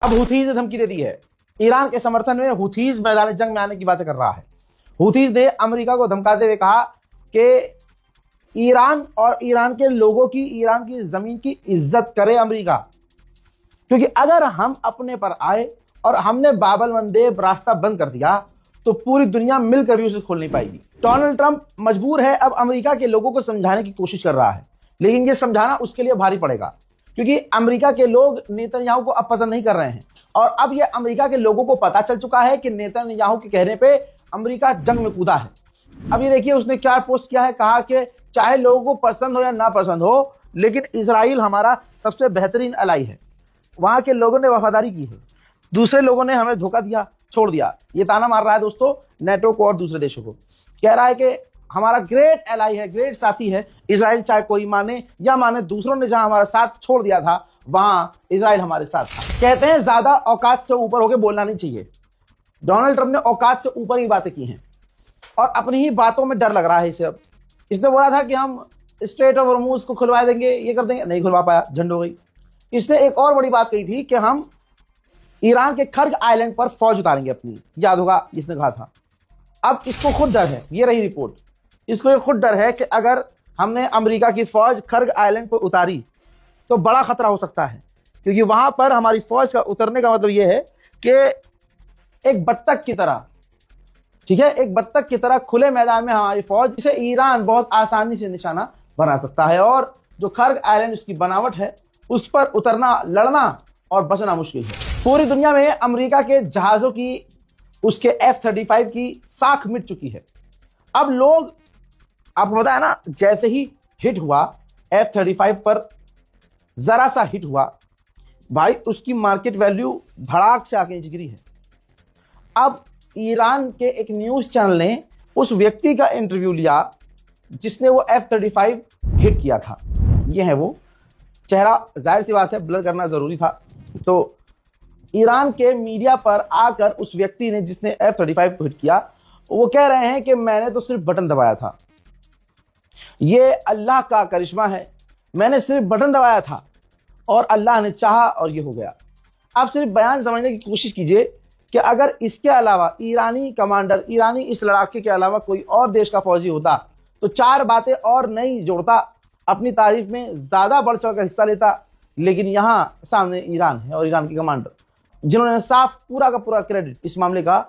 अब हुथीज ने धमकी दे दी है। ईरान के समर्थन में हुथीज मैदान जंग में आने की बातें कर रहा है। हुथीज ने अमेरिका को धमकाते हुए कहा कि ईरान और ईरान के लोगों की, ईरान की जमीन की इज्जत करे अमेरिका, क्योंकि अगर हम अपने पर आए और हमने बाबल मंदेब रास्ता बंद कर दिया तो पूरी दुनिया मिलकर भी उसे खोल नहीं पाएगी। डोनाल्ड ट्रंप मजबूर है, अब अमेरिका के लोगों को समझाने की कोशिश कर रहा है, लेकिन यह समझाना उसके लिए भारी पड़ेगा, क्योंकि अमेरिका के लोग नेतन्याहू को अब पसंद नहीं कर रहे हैं। और अब यह अमेरिका के लोगों को पता चल चुका है कि नेतन्याहू के कहने पे अमेरिका जंग में कूदा है। अब ये देखिए उसने क्या पोस्ट किया है, कहा कि चाहे लोगों को पसंद हो या ना पसंद हो, लेकिन इजराइल हमारा सबसे बेहतरीन अलाई है। वहां के लोगों ने वफादारी की है, दूसरे लोगों ने हमें धोखा दिया, छोड़ दिया। ये ताना मार रहा है दोस्तों नेटो को और दूसरे देशों को, कह रहा है कि हमारा ग्रेट एलाई है, ग्रेट साथी है इजराइल, चाहे कोई माने या माने। दूसरों ने जहां हमारा साथ छोड़ दिया था वहां इजराइल हमारे साथ था। कहते हैं ज्यादा औकात से ऊपर होकर बोलना नहीं चाहिए। डोनाल्ड ट्रंप ने औकात से ऊपर ही बातें की हैं और अपनी ही बातों में डर लग रहा है इसे। अब इसने बोला था कि हम स्ट्रेट ऑफ हॉर्मुज को खुलवा देंगे, ये कर देंगे, नहीं खुलवा पाया, झंड हो गई। इसने एक और बड़ी बात कही थी कि हम ईरान के खर्ग आइलैंड पर फौज उतारेंगे अपनी, याद होगा इसने कहा था। अब इसको खुद डर है, ये रही रिपोर्ट, इसको ये खुद डर है कि अगर हमने अमेरिका की फौज खर्ग आइलैंड पर उतारी तो बड़ा खतरा हो सकता है, क्योंकि वहां पर हमारी फौज का उतरने का मतलब यह है कि एक बत्तख की तरह, ठीक है, एक बत्तख की तरह खुले मैदान में हमारी फौज, जिसे ईरान बहुत आसानी से निशाना बना सकता है। और जो खर्ग आइलैंड उसकी बनावट है, उस पर उतरना, लड़ना और बचना मुश्किल है। पूरी दुनिया में अमेरिका के जहाजों की, उसके F-35 की साख मिट चुकी है। अब लोग, आपको पता है ना, जैसे ही हिट हुआ F-35 पर, जरा सा हिट हुआ भाई, उसकी मार्केट वैल्यू भड़ाक से आके गिरी है। अब ईरान के एक न्यूज चैनल ने उस व्यक्ति का इंटरव्यू लिया जिसने वो F-35 हिट किया था। ये है वो चेहरा, जाहिर सी बात है ब्लर करना जरूरी था। तो ईरान के मीडिया पर आकर उस व्यक्ति ने, जिसने F-35 को हिट किया, वो कह रहे हैं कि मैंने तो सिर्फ बटन दबाया था, ये अल्लाह का करिश्मा है, मैंने सिर्फ बटन दबाया था और अल्लाह ने चाहा और ये हो गया। आप सिर्फ बयान समझने की कोशिश कीजिए कि अगर इसके अलावा ईरानी कमांडर, ईरानी इस लड़ाके के अलावा कोई और देश का फौजी होता तो चार बातें और नहीं जोड़ता, अपनी तारीफ में ज्यादा बढ़ चढ़ कर हिस्सा लेता। लेकिन यहां सामने ईरान है और ईरान के कमांडर, जिन्होंने साफ पूरा का पूरा क्रेडिट इस मामले का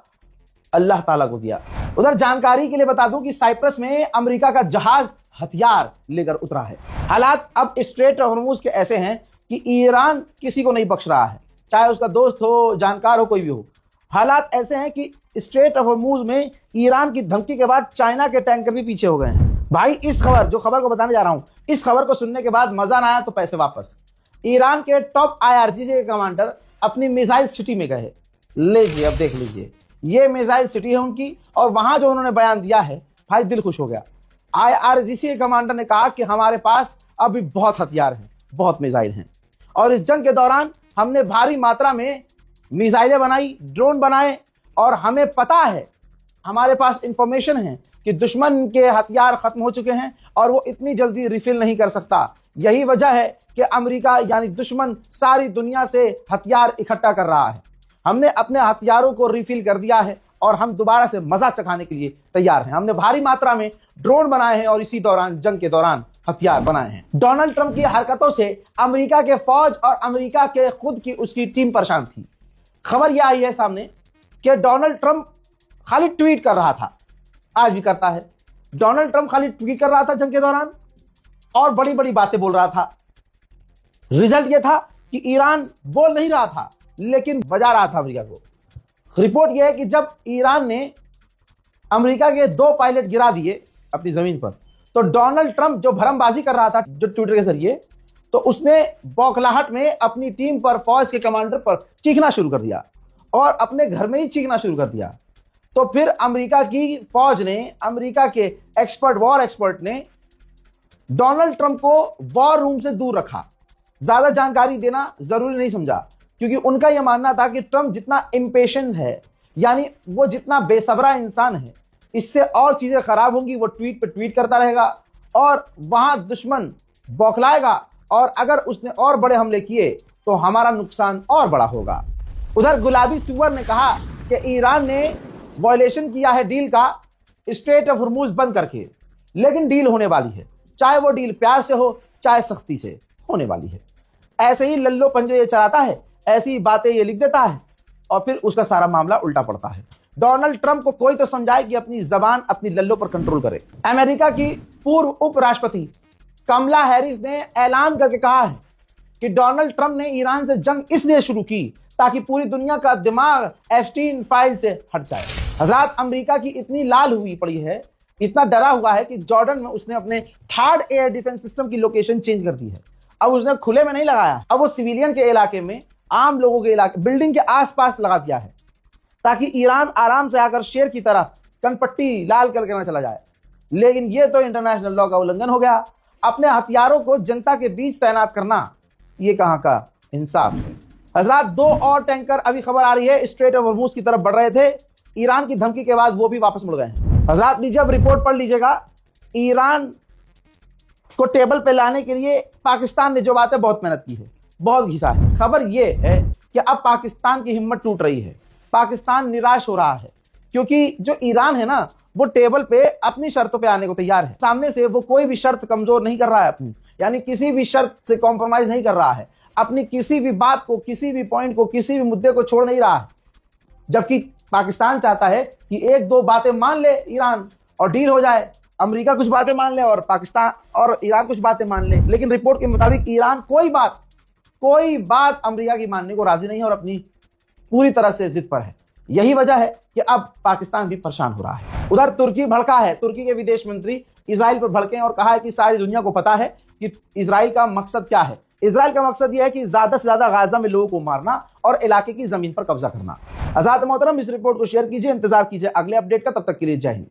अल्लाह ताला को दिया। उधर जानकारी के लिए बता दूं कि साइप्रस में अमेरिका का जहाज हथियार लेकर उतरा है। हालात अब स्ट्रेट ऑफ हॉर्मुज के ऐसे हैं कि ईरान किसी को नहीं बख्श रहा है, चाहे उसका दोस्त हो, जानकार हो, कोई भी हो। हालात ऐसे हैं कि स्ट्रेट ऑफ हॉर्मुज में ईरान की धमकी के बाद चाइना के टैंकर भी पीछे हो गए हैं। भाई इस खबर, जो खबर को बताने जा रहा हूं, इस खबर को सुनने के बाद मजा ना आया तो पैसे वापस। ईरान के टॉप IRGC के कमांडर अपनी मिसाइल सिटी में गए। लीजिए, अब देख लीजिए, ये मिसाइल सिटी है उनकी, और वहां जो उन्होंने बयान दिया है भाई दिल खुश हो गया। IRGC के कमांडर ने कहा कि हमारे पास अभी बहुत हथियार हैं, बहुत मिसाइल हैं, और इस जंग के दौरान हमने भारी मात्रा में मिसाइलें बनाई, ड्रोन बनाए, और हमें पता है, हमारे पास इंफॉर्मेशन है कि दुश्मन के हथियार खत्म हो चुके हैं और वो इतनी जल्दी रिफिल नहीं कर सकता। यही वजह है कि अमेरिका यानी दुश्मन सारी दुनिया से हथियार इकट्ठा कर रहा है। हमने अपने हथियारों को रिफिल कर दिया है और हम दोबारा से मजा चखाने के लिए तैयार हैं। हमने भारी मात्रा में ड्रोन बनाए हैं और इसी दौरान, जंग के दौरान, हथियार बनाए हैं। डोनाल्ड ट्रंप की हरकतों से अमेरिका के फौज और अमेरिका के खुद की, उसकी टीम परेशान थी। खबर यह आई है सामने कि डोनाल्ड ट्रंप खाली ट्वीट कर रहा था, आज भी करता है। डोनाल्ड ट्रंप खाली ट्वीट कर रहा था जंग के दौरान और बड़ी बड़ी बातें बोल रहा था। रिजल्ट यह था कि ईरान बोल नहीं रहा था, लेकिन बजा रहा था अमेरिका को। रिपोर्ट यह है कि जब ईरान ने अमेरिका के 2 पायलट गिरा दिए अपनी जमीन पर, तो डोनाल्ड ट्रंप जो भरमबाजी कर रहा था जो ट्विटर के जरिए, तो उसने बौखलाहट में अपनी टीम पर, फौज के कमांडर पर चीखना शुरू कर दिया और अपने घर में ही चीखना शुरू कर दिया। तो फिर अमेरिका की फौज ने, अमेरिका के एक्सपर्ट, वॉर एक्सपर्ट ने डोनाल्ड ट्रंप को वॉर रूम से दूर रखा, ज्यादा जानकारी देना जरूरी नहीं समझा, क्योंकि उनका यह मानना था कि ट्रंप जितना इम्पेशेंट है, यानी वो जितना बेसब्रा इंसान है, इससे और चीजें खराब होंगी। वो ट्वीट पे ट्वीट करता रहेगा और वहां दुश्मन बौखलाएगा, और अगर उसने और बड़े हमले किए तो हमारा नुकसान और बड़ा होगा। उधर गुलाबी सुअर ने कहा कि ईरान ने वायलेशन किया है डील का, स्ट्रेट ऑफ हॉर्मुज बंद करके, लेकिन डील होने वाली है, चाहे वो डील प्यार से हो चाहे सख्ती से, होने वाली है। ऐसे ही लल्लो पंजो ये चलाता है, ऐसी बातें ये लिख देता है और फिर उसका सारा मामला उल्टा पड़ता है। डोनाल्ड ट्रंप को कोई तो समझाए कि अपनी जबान अपनी लल्लो पर कंट्रोल करे। अमेरिका की पूर्व उपराष्ट्रपति कमला हैरिस ने ऐलान करके कहा है कि डोनाल्ड ट्रंप ने ईरान से जंग इसलिए शुरू की ताकि पूरी दुनिया का दिमाग एप्स्टीन फाइल से हट जाए। हजरात, अमेरिका की इतनी लाल हुई पड़ी है, इतना डरा हुआ है कि जॉर्डन में उसने अपने थर्ड एयर डिफेंस सिस्टम की लोकेशन चेंज कर दी है। अब उसने खुले में नहीं लगाया, अब वो सिविलियन के इलाके में, आम लोगों के इलाके, बिल्डिंग के आसपास लगा दिया है ताकि ईरान आराम से आकर शेर की तरह कनपट्टी लाल करके ना चला जाए। लेकिन ये तो इंटरनेशनल लॉ का उल्लंघन हो गया। अपने हथियारों को जनता के बीच तैनात करना, ये कहां का इंसाफ है। हजरात, 2 और टैंकर, अभी खबर आ रही है, स्ट्रेट ऑफ हॉर्मुज की तरफ बढ़ रहे थे। ईरान की धमकी के बाद वो भी वापस मुड़ गए। हजरात, लीजिए अब रिपोर्ट पढ़ लीजिएगा। ईरान को टेबल पे लाने के लिए पाकिस्तान ने जो बात है बहुत मेहनत की है, बहुत घिसा है। खबर ये है कि अब पाकिस्तान की हिम्मत टूट रही है, पाकिस्तान निराश हो रहा है, क्योंकि जो ईरान है ना, वो टेबल पे अपनी शर्तों पे आने को तैयार है। सामने से वो कोई भी शर्त कमजोर नहीं कर रहा है अपनी, यानी किसी भी शर्त से कॉम्प्रोमाइज नहीं कर रहा है, अपनी किसी भी बात को, किसी भी पॉइंट को, किसी भी मुद्दे को छोड़ नहीं रहा है। जबकि पाकिस्तान चाहता है कि 1-2 बातें मान ले ईरान और डील हो जाए, अमेरिका कुछ बातें मान ले और पाकिस्तान और ईरान कुछ बातें मान ले। लेकिन रिपोर्ट के मुताबिक ईरान कोई बात अमेरिका की मानने को राजी नहीं है और अपनी पूरी तरह से जिद पर है। यही वजह है कि अब पाकिस्तान भी परेशान हो रहा है। उधर तुर्की भड़का है। तुर्की के विदेश मंत्री इजराइल पर भड़के और कहा है कि सारी दुनिया को पता है कि इजराइल का मकसद क्या है। इजराइल का मकसद यह है कि ज्यादा से ज्यादा गाजा में लोगों को मारना और इलाके की जमीन पर कब्जा करना। आजाद मोहतरम, इस रिपोर्ट को शेयर कीजिए, इंतजार कीजिए अगले अपडेट का। तब तक के लिए जय हिंद।